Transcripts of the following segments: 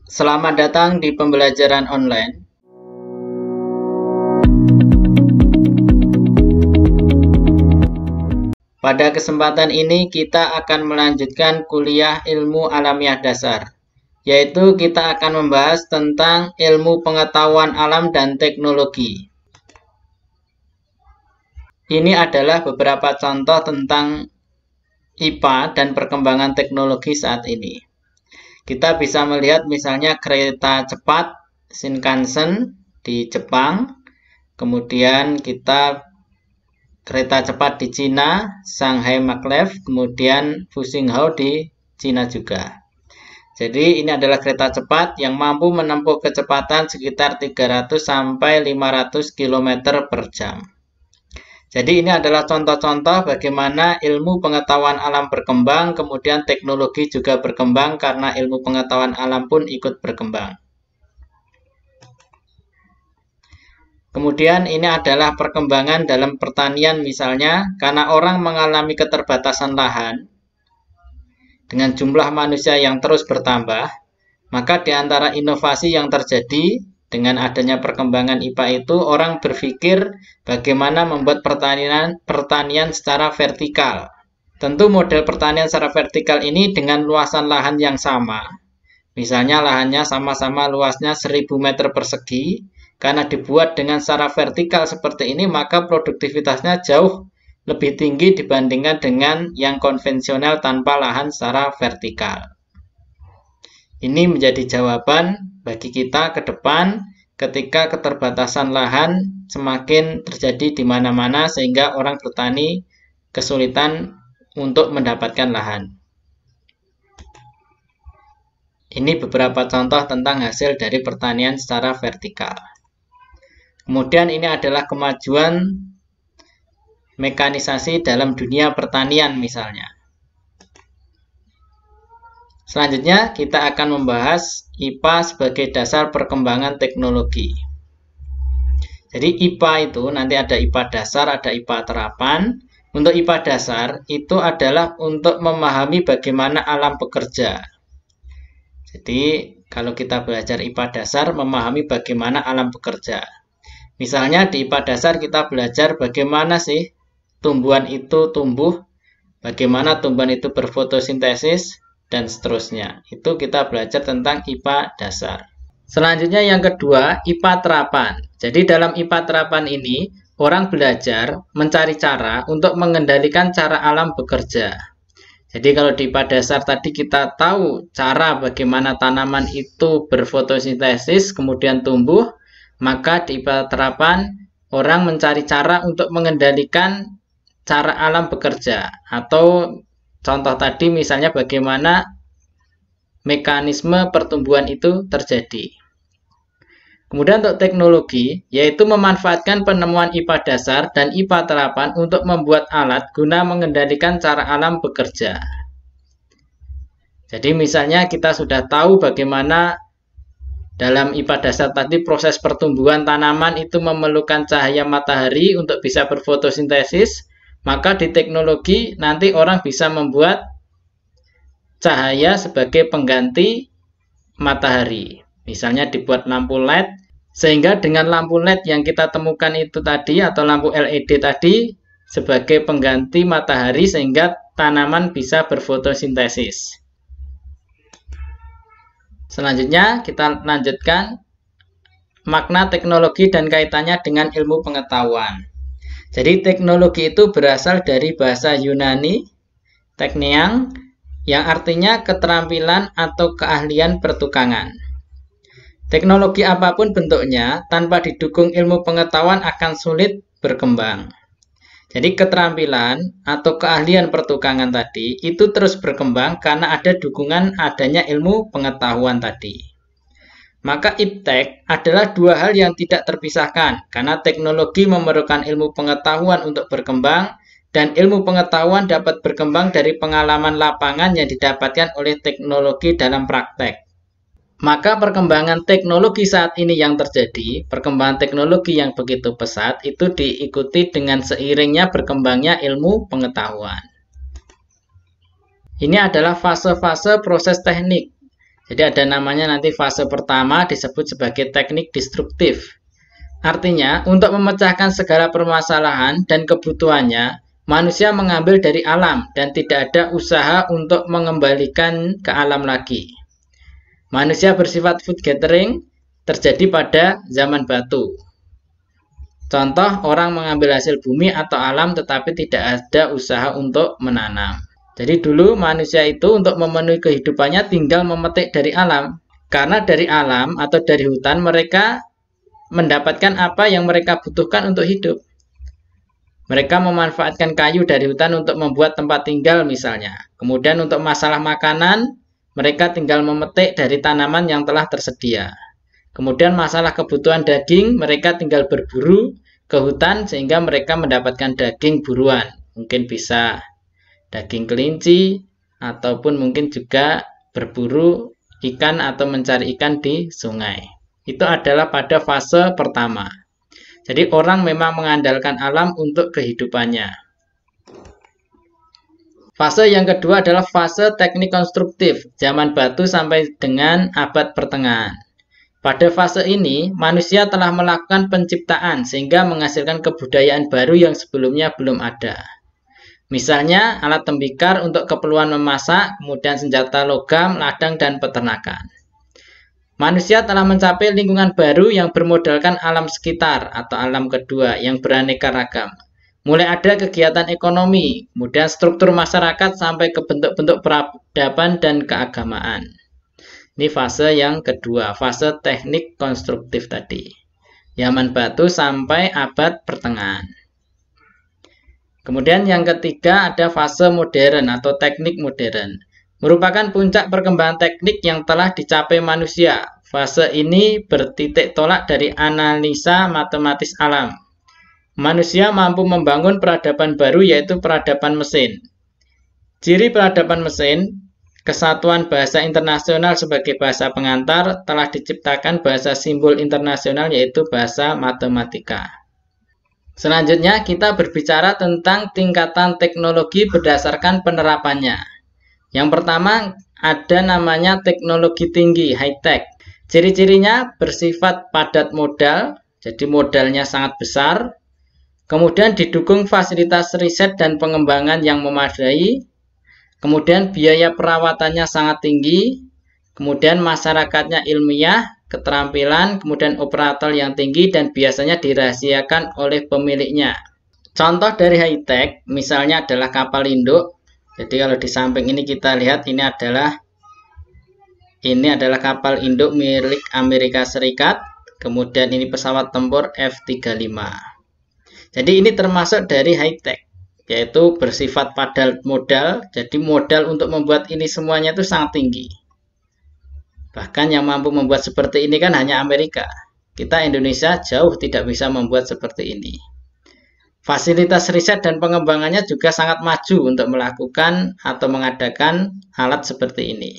Selamat datang di pembelajaran online. Pada kesempatan ini kita akan melanjutkan kuliah ilmu alamiah dasar, yaitu kita akan membahas tentang ilmu pengetahuan alam dan teknologi. Ini adalah beberapa contoh tentang IPA dan perkembangan teknologi saat ini. Kita bisa melihat misalnya kereta cepat Shinkansen di Jepang, kemudian kereta cepat di Cina, Shanghai Maglev, kemudian Fuxinghou di Cina juga. Jadi ini adalah kereta cepat yang mampu menempuh kecepatan sekitar 300 sampai 500 km per jam. Jadi ini adalah contoh-contoh bagaimana ilmu pengetahuan alam berkembang, kemudian teknologi juga berkembang karena ilmu pengetahuan alam pun ikut berkembang. Kemudian ini adalah perkembangan dalam pertanian misalnya, karena orang mengalami keterbatasan lahan dengan jumlah manusia yang terus bertambah, maka di antara inovasi yang terjadi dengan adanya perkembangan IPA itu, orang berpikir bagaimana membuat pertanian secara vertikal. Tentu model pertanian secara vertikal ini dengan luasan lahan yang sama. Misalnya lahannya sama-sama luasnya 1000 meter persegi. Karena dibuat dengan secara vertikal seperti ini, maka produktivitasnya jauh lebih tinggi dibandingkan dengan yang konvensional tanpa lahan secara vertikal. Ini menjadi jawaban bagi kita ke depan ketika keterbatasan lahan semakin terjadi di mana-mana sehingga orang bertani kesulitan untuk mendapatkan lahan. Ini beberapa contoh tentang hasil dari pertanian secara vertikal. Kemudian ini adalah kemajuan mekanisasi dalam dunia pertanian misalnya. Selanjutnya kita akan membahas IPA sebagai dasar perkembangan teknologi. Jadi IPA itu nanti ada IPA dasar, ada IPA terapan. Untuk IPA dasar itu adalah untuk memahami bagaimana alam bekerja. Jadi kalau kita belajar IPA dasar, memahami bagaimana alam bekerja. Misalnya di IPA dasar kita belajar bagaimana sih tumbuhan itu tumbuh, bagaimana tumbuhan itu berfotosintesis, dan seterusnya. Itu kita belajar tentang IPA dasar. Selanjutnya yang kedua, IPA terapan. Jadi dalam IPA terapan ini, orang belajar mencari cara untuk mengendalikan cara alam bekerja. Jadi kalau di IPA dasar tadi kita tahu cara bagaimana tanaman itu berfotosintesis, kemudian tumbuh, maka di IPA terapan, orang mencari cara untuk mengendalikan cara alam bekerja. Atau contoh tadi misalnya bagaimana mekanisme pertumbuhan itu terjadi. Kemudian untuk teknologi, yaitu memanfaatkan penemuan IPA dasar dan IPA terapan untuk membuat alat guna mengendalikan cara alam bekerja. Jadi misalnya kita sudah tahu bagaimana dalam IPA dasar tadi proses pertumbuhan tanaman itu memerlukan cahaya matahari untuk bisa berfotosintesis. Maka di teknologi nanti orang bisa membuat cahaya sebagai pengganti matahari. Misalnya dibuat lampu LED, sehingga dengan lampu LED yang kita temukan itu tadi atau lampu LED tadi sebagai pengganti matahari sehingga tanaman bisa berfotosintesis. Selanjutnya kita lanjutkan makna teknologi dan kaitannya dengan ilmu pengetahuan. Jadi teknologi itu berasal dari bahasa Yunani, tekniang, yang artinya keterampilan atau keahlian pertukangan. Teknologi apapun bentuknya, tanpa didukung ilmu pengetahuan akan sulit berkembang. Jadi keterampilan atau keahlian pertukangan tadi itu terus berkembang karena ada dukungan adanya ilmu pengetahuan tadi. Maka iptek adalah dua hal yang tidak terpisahkan, karena teknologi memerlukan ilmu pengetahuan untuk berkembang, dan ilmu pengetahuan dapat berkembang dari pengalaman lapangan yang didapatkan oleh teknologi dalam praktek. Maka perkembangan teknologi saat ini yang terjadi, perkembangan teknologi yang begitu pesat, itu diikuti dengan seiringnya berkembangnya ilmu pengetahuan. Ini adalah fase-fase proses teknik Jadi ada namanya nanti fase pertama disebut sebagai teknik destruktif. Artinya, untuk memecahkan segala permasalahan dan kebutuhannya, manusia mengambil dari alam dan tidak ada usaha untuk mengembalikan ke alam lagi. Manusia bersifat food gathering terjadi pada zaman batu. Contoh, orang mengambil hasil bumi atau alam tetapi tidak ada usaha untuk menanam. Jadi dulu manusia itu untuk memenuhi kehidupannya tinggal memetik dari alam. Karena dari alam atau dari hutan mereka mendapatkan apa yang mereka butuhkan untuk hidup. Mereka memanfaatkan kayu dari hutan untuk membuat tempat tinggal misalnya. Kemudian untuk masalah makanan, mereka tinggal memetik dari tanaman yang telah tersedia. Kemudian masalah kebutuhan daging, mereka tinggal berburu ke hutan sehingga mereka mendapatkan daging buruan. Mungkin bisa daging kelinci, ataupun mungkin juga berburu ikan atau mencari ikan di sungai. Itu adalah pada fase pertama. Jadi orang memang mengandalkan alam untuk kehidupannya. Fase yang kedua adalah fase teknik konstruktif, zaman batu sampai dengan abad pertengahan. Pada fase ini, manusia telah melakukan penciptaan sehingga menghasilkan kebudayaan baru yang sebelumnya belum ada. Misalnya, alat tembikar untuk keperluan memasak, kemudian senjata logam, ladang, dan peternakan. Manusia telah mencapai lingkungan baru yang bermodalkan alam sekitar atau alam kedua yang beraneka ragam. Mulai ada kegiatan ekonomi, kemudian struktur masyarakat sampai ke bentuk-bentuk peradaban dan keagamaan. Ini fase yang kedua, fase teknik konstruktif tadi. Zaman batu sampai abad pertengahan. Kemudian yang ketiga ada fase modern atau teknik modern. Merupakan puncak perkembangan teknik yang telah dicapai manusia. Fase ini bertitik tolak dari analisa matematis alam. Manusia mampu membangun peradaban baru yaitu peradaban mesin. Ciri peradaban mesin, kesatuan bahasa internasional sebagai bahasa pengantar, telah diciptakan bahasa simbol internasional yaitu bahasa matematika. Selanjutnya kita berbicara tentang tingkatan teknologi berdasarkan penerapannya. Yang pertama ada namanya teknologi tinggi, high-tech. Ciri-cirinya bersifat padat modal, jadi modalnya sangat besar. Kemudian didukung fasilitas riset dan pengembangan yang memadai. Kemudian biaya perawatannya sangat tinggi, kemudian masyarakatnya ilmiah, keterampilan, kemudian operator yang tinggi dan biasanya dirahasiakan oleh pemiliknya. Contoh dari high-tech misalnya adalah kapal induk. Jadi kalau di samping ini kita lihat ini adalah kapal induk milik Amerika Serikat, kemudian ini pesawat tempur F-35. Jadi ini termasuk dari high-tech, yaitu bersifat padat modal, jadi modal untuk membuat ini semuanya itu sangat tinggi. Bahkan yang mampu membuat seperti ini kan hanya Amerika. Kita Indonesia jauh tidak bisa membuat seperti ini. Fasilitas riset dan pengembangannya juga sangat maju untuk melakukan atau mengadakan alat seperti ini.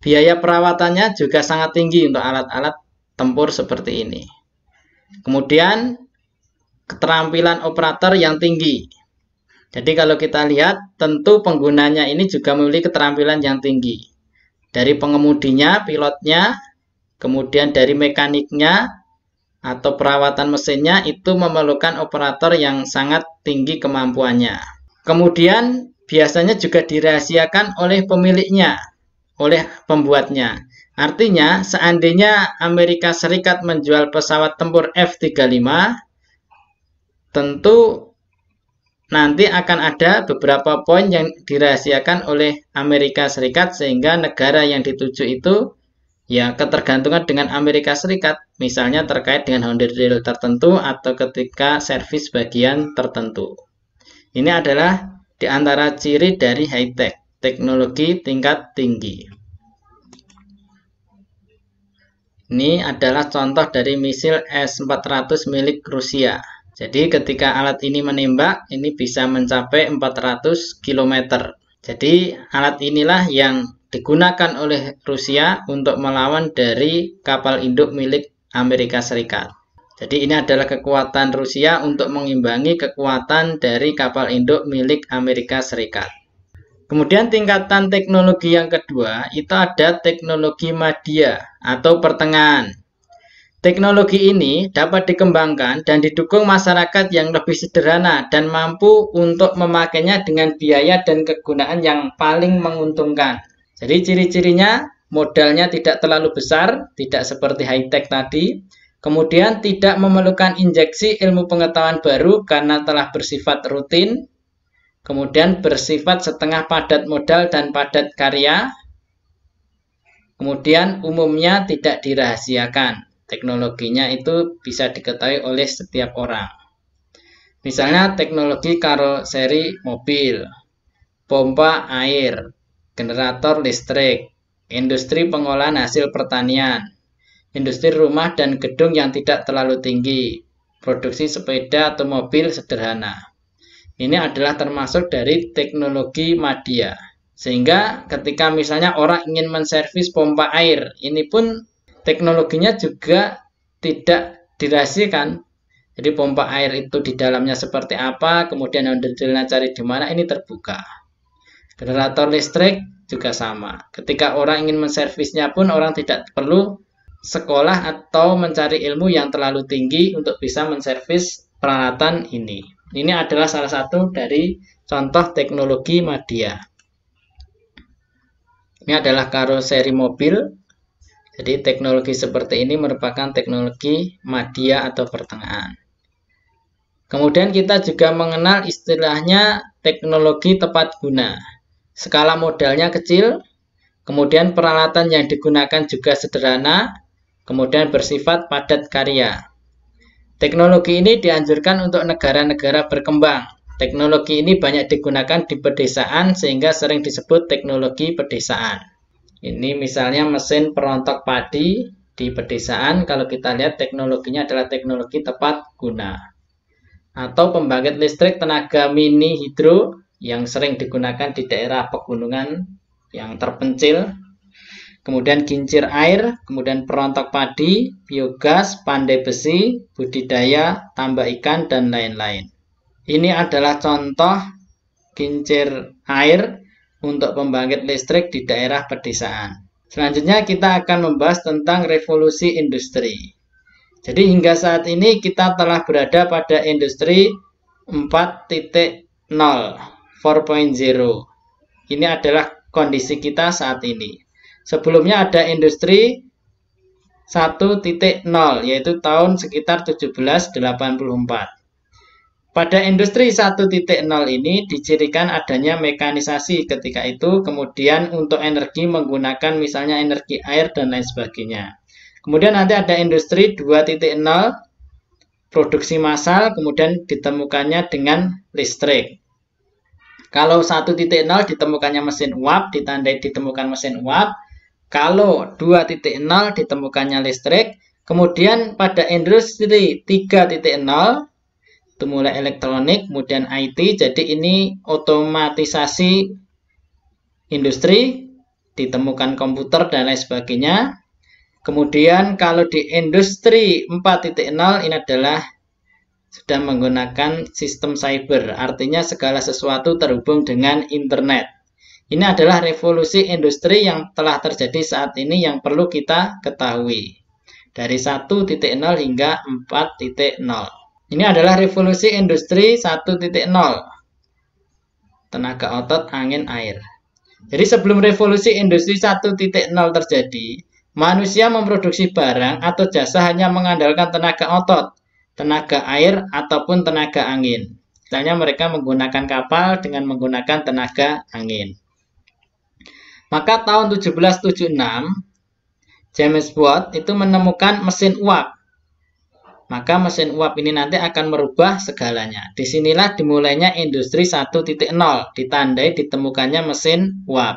Biaya perawatannya juga sangat tinggi untuk alat-alat tempur seperti ini. Kemudian keterampilan operator yang tinggi. Jadi kalau kita lihat, tentu penggunanya ini juga memiliki keterampilan yang tinggi. Dari pengemudinya, pilotnya, kemudian dari mekaniknya, atau perawatan mesinnya, itu memerlukan operator yang sangat tinggi kemampuannya. Kemudian, biasanya juga dirahasiakan oleh pemiliknya, oleh pembuatnya. Artinya, seandainya Amerika Serikat menjual pesawat tempur F-35, tentu nanti akan ada beberapa poin yang dirahasiakan oleh Amerika Serikat sehingga negara yang dituju itu ya ketergantungan dengan Amerika Serikat, misalnya terkait dengan honor deal tertentu atau ketika servis bagian tertentu. Ini adalah di antara ciri dari high-tech, teknologi tingkat tinggi. Ini adalah contoh dari misil S-400 milik Rusia. Jadi ketika alat ini menembak, ini bisa mencapai 400 km. Jadi alat inilah yang digunakan oleh Rusia untuk melawan dari kapal induk milik Amerika Serikat. Jadi ini adalah kekuatan Rusia untuk mengimbangi kekuatan dari kapal induk milik Amerika Serikat. Kemudian tingkatan teknologi yang kedua, itu ada teknologi madya atau pertengahan. Teknologi ini dapat dikembangkan dan didukung masyarakat yang lebih sederhana dan mampu untuk memakainya dengan biaya dan kegunaan yang paling menguntungkan. Jadi ciri-cirinya, modalnya tidak terlalu besar, tidak seperti high-tech tadi. Kemudian tidak memerlukan injeksi ilmu pengetahuan baru karena telah bersifat rutin. Kemudian bersifat setengah padat modal dan padat karya. Kemudian umumnya tidak dirahasiakan. Teknologinya itu bisa diketahui oleh setiap orang. Misalnya teknologi karoseri mobil, pompa air, generator listrik, industri pengolahan hasil pertanian, industri rumah dan gedung yang tidak terlalu tinggi, produksi sepeda atau mobil sederhana. Ini adalah termasuk dari teknologi madya. Sehingga ketika misalnya orang ingin menservis pompa air, ini pun teknologinya juga tidak dirahasiakan. Jadi pompa air itu di dalamnya seperti apa, kemudian detailnya cari di mana, ini terbuka. Generator listrik juga sama. Ketika orang ingin menservisnya pun orang tidak perlu sekolah atau mencari ilmu yang terlalu tinggi untuk bisa menservis peralatan ini. Ini adalah salah satu dari contoh teknologi madya. Ini adalah karoseri mobil. Jadi teknologi seperti ini merupakan teknologi madya atau pertengahan. Kemudian kita juga mengenal istilahnya teknologi tepat guna. Skala modalnya kecil, kemudian peralatan yang digunakan juga sederhana, kemudian bersifat padat karya. Teknologi ini dianjurkan untuk negara-negara berkembang. Teknologi ini banyak digunakan di pedesaan sehingga sering disebut teknologi pedesaan. Ini misalnya mesin perontok padi di pedesaan, kalau kita lihat teknologinya adalah teknologi tepat guna. Atau pembangkit listrik tenaga mini hidro yang sering digunakan di daerah pegunungan yang terpencil. Kemudian kincir air, kemudian perontok padi, biogas, pandai besi, budidaya, tambak ikan, dan lain-lain. Ini adalah contoh kincir air untuk pembangkit listrik di daerah pedesaan. Selanjutnya kita akan membahas tentang revolusi industri. Jadi hingga saat ini kita telah berada pada industri 4.0, 4.0. Ini adalah kondisi kita saat ini. Sebelumnya ada industri 1.0, yaitu tahun sekitar 1784. Pada industri 1.0 ini dicirikan adanya mekanisasi ketika itu, kemudian untuk energi menggunakan misalnya energi air dan lain sebagainya. Kemudian nanti ada industri 2.0, produksi massal, kemudian ditemukannya dengan listrik. Kalau 1.0 ditemukannya mesin uap, ditandai ditemukan mesin uap. Kalau 2.0 ditemukannya listrik. Kemudian pada industri 3.0 itu mulai elektronik, kemudian IT, jadi ini otomatisasi industri, ditemukan komputer dan lain sebagainya. Kemudian kalau di industri 4.0 ini adalah sudah menggunakan sistem cyber, artinya segala sesuatu terhubung dengan internet. Ini adalah revolusi industri yang telah terjadi saat ini yang perlu kita ketahui. Dari 1.0 hingga 4.0. Ini adalah revolusi industri 1.0. Tenaga otot, angin, air. Jadi sebelum revolusi industri 1.0 terjadi, manusia memproduksi barang atau jasa hanya mengandalkan tenaga otot, tenaga air, ataupun tenaga angin. Misalnya mereka menggunakan kapal dengan menggunakan tenaga angin. Maka tahun 1776, James Watt itu menemukan mesin uap. Maka mesin uap ini nanti akan merubah segalanya. Disinilah dimulainya industri 1.0, ditandai ditemukannya mesin uap.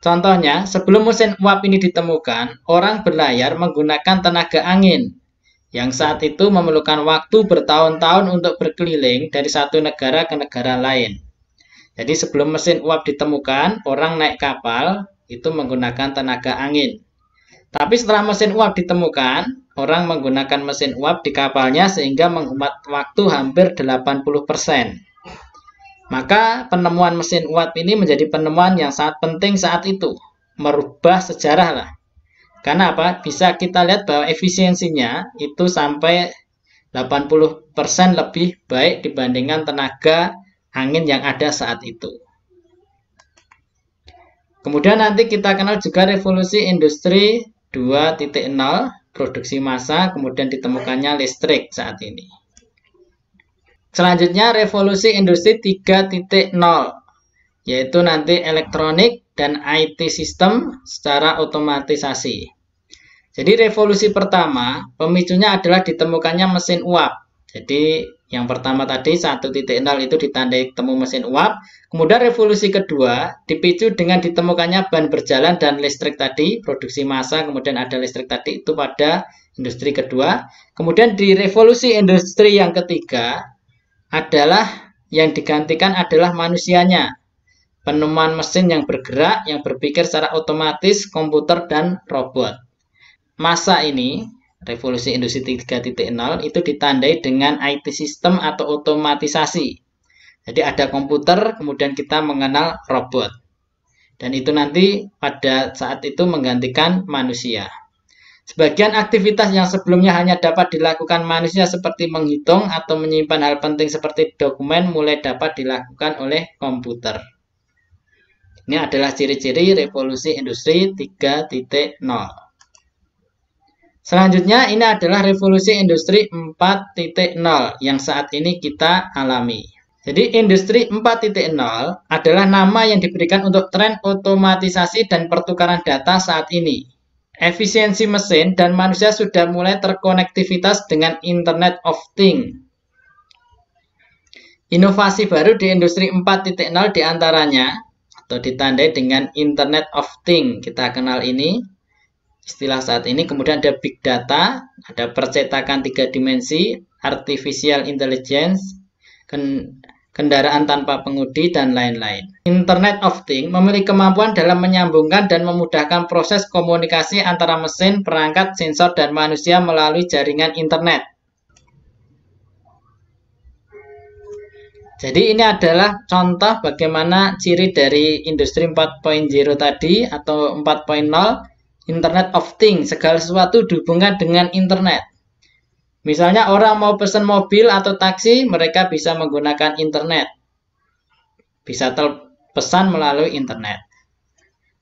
Contohnya, sebelum mesin uap ini ditemukan, orang berlayar menggunakan tenaga angin, yang saat itu memerlukan waktu bertahun-tahun untuk berkeliling dari satu negara ke negara lain. Jadi sebelum mesin uap ditemukan, orang naik kapal itu menggunakan tenaga angin. Tapi setelah mesin uap ditemukan, orang menggunakan mesin uap di kapalnya sehingga menghemat waktu hampir 80%. Maka penemuan mesin uap ini menjadi penemuan yang sangat penting saat itu. Merubah sejarah lah. Karena apa? Bisa kita lihat bahwa efisiensinya itu sampai 80% lebih baik dibandingkan tenaga angin yang ada saat itu. Kemudian nanti kita kenal juga revolusi industri 2.0, produksi massa, kemudian ditemukannya listrik saat ini. Selanjutnya revolusi industri 3.0, yaitu nanti elektronik dan IT sistem secara otomatisasi. Jadi revolusi pertama, pemicunya adalah ditemukannya mesin uap. Jadi yang pertama tadi 1.0 itu ditandai temu mesin uap. Kemudian revolusi kedua dipicu dengan ditemukannya ban berjalan dan listrik tadi, produksi massa, kemudian ada listrik tadi, itu pada industri kedua. Kemudian di revolusi industri yang ketiga adalah yang digantikan adalah manusianya. Penemuan mesin yang bergerak, yang berpikir secara otomatis, komputer dan robot. Masa ini, revolusi industri 3.0 itu ditandai dengan IT sistem atau otomatisasi. Jadi ada komputer, kemudian kita mengenal robot. Dan itu nanti pada saat itu menggantikan manusia. Sebagian aktivitas yang sebelumnya hanya dapat dilakukan manusia seperti menghitung atau menyimpan hal penting seperti dokumen mulai dapat dilakukan oleh komputer. Ini adalah ciri-ciri revolusi industri 3.0. Selanjutnya ini adalah revolusi industri 4.0 yang saat ini kita alami. Jadi industri 4.0 adalah nama yang diberikan untuk tren otomatisasi dan pertukaran data saat ini. Efisiensi mesin dan manusia sudah mulai terkonektivitas dengan Internet of Things. Inovasi baru di industri 4.0 diantaranya atau ditandai dengan Internet of Things. Kita kenal ini istilah saat ini. Kemudian ada big data, ada percetakan 3 dimensi, artificial intelligence, kendaraan tanpa pengemudi, dan lain-lain. Internet of Things memiliki kemampuan dalam menyambungkan dan memudahkan proses komunikasi antara mesin, perangkat, sensor, dan manusia melalui jaringan internet. Jadi ini adalah contoh bagaimana ciri dari industri 4.0 tadi atau 4.0, Internet of Things, segala sesuatu dihubungkan dengan internet. Misalnya orang mau pesan mobil atau taksi, mereka bisa menggunakan internet. Bisa pesan melalui internet.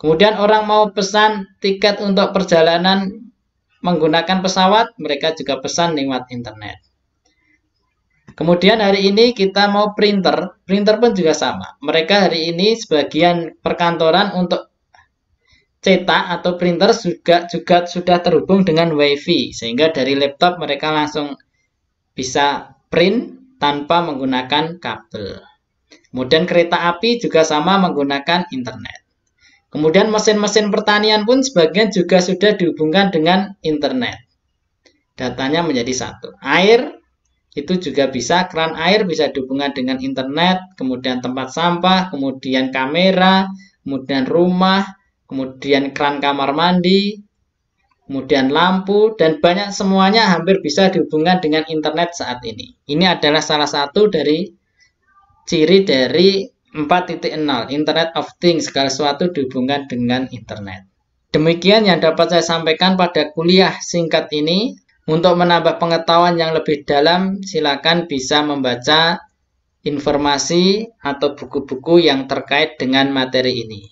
Kemudian orang mau pesan tiket untuk perjalanan menggunakan pesawat, mereka juga pesan lewat internet. Kemudian hari ini kita mau printer pun juga sama. Mereka hari ini sebagian perkantoran untuk cetak atau printer juga sudah terhubung dengan WiFi, sehingga dari laptop mereka langsung bisa print tanpa menggunakan kabel. Kemudian kereta api juga sama menggunakan internet. Kemudian mesin-mesin pertanian pun sebagian juga sudah dihubungkan dengan internet. Datanya menjadi satu. Air itu juga bisa, keran air bisa dihubungkan dengan internet, kemudian tempat sampah, kemudian kamera, kemudian rumah, kemudian keran kamar mandi, kemudian lampu, dan banyak semuanya hampir bisa dihubungkan dengan internet saat ini. Ini adalah salah satu dari ciri dari 4.0, Internet of Things, segala sesuatu dihubungkan dengan internet. Demikian yang dapat saya sampaikan pada kuliah singkat ini. Untuk menambah pengetahuan yang lebih dalam, silakan bisa membaca informasi atau buku-buku yang terkait dengan materi ini.